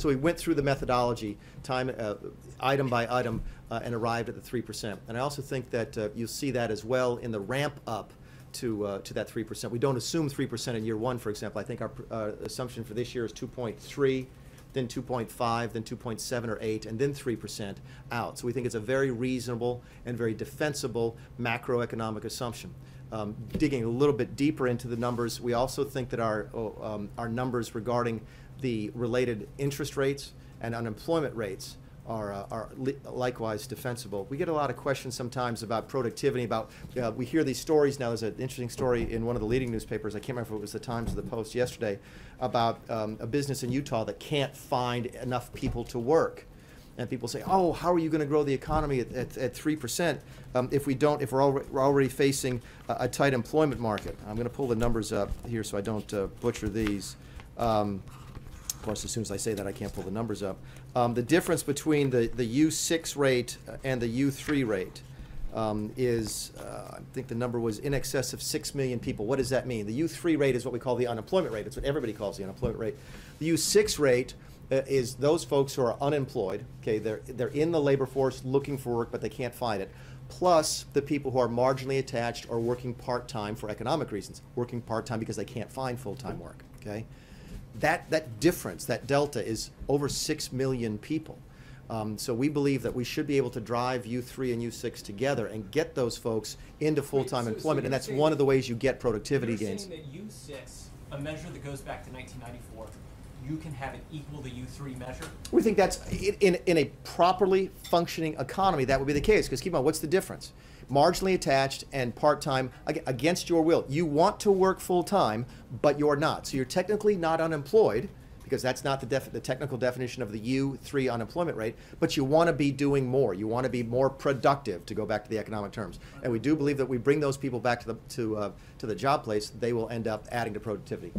So we went through the methodology item by item and arrived at the 3%. And I also think that you'll see that as well in the ramp up to that 3%. We don't assume 3% in year one, for example. I think our assumption for this year is 2.3, then 2.5, then 2.7 or 8, and then 3% out. So we think it's a very reasonable and very defensible macroeconomic assumption. Digging a little bit deeper into the numbers, we also think that our numbers regarding the related interest rates and unemployment rates are likewise defensible. We get a lot of questions sometimes about productivity, about, we hear these stories now. There's an interesting story in one of the leading newspapers, I can't remember if it was the Times or the Post yesterday, about a business in Utah that can't find enough people to work. And people say, oh, how are you going to grow the economy at 3% if we're already facing a tight employment market? I'm going to pull the numbers up here so I don't butcher these. Of course, as soon as I say that, I can't pull the numbers up. The difference between the U6 rate and the U3 rate is, I think the number was in excess of 6 million people. What does that mean? The U3 rate is what we call the unemployment rate. It's what everybody calls the unemployment rate. The U6 rate is those folks who are unemployed. Okay, they're in the labor force looking for work, but they can't find it. Plus the people who are marginally attached or working part-time for economic reasons, working part-time because they can't find full-time work. Okay. That difference, that delta, is over 6 million people. So we believe that we should be able to drive U3 and U6 together and get those folks into full-time employment, and that's one of the ways you get productivity gains. You're saying that U6, a measure that goes back to 1994, you can have it equal the U3 measure? We think that's, in a properly functioning economy, that would be the case, because keep in mind, what's the difference? Marginally attached and part-time, against your will. You want to work full-time, but you're not. So you're technically not unemployed, because that's not the technical definition of the U3 unemployment rate, but you want to be doing more. You want to be more productive, to go back to the economic terms. And we do believe that we bring those people back to the job place, they will end up adding to productivity.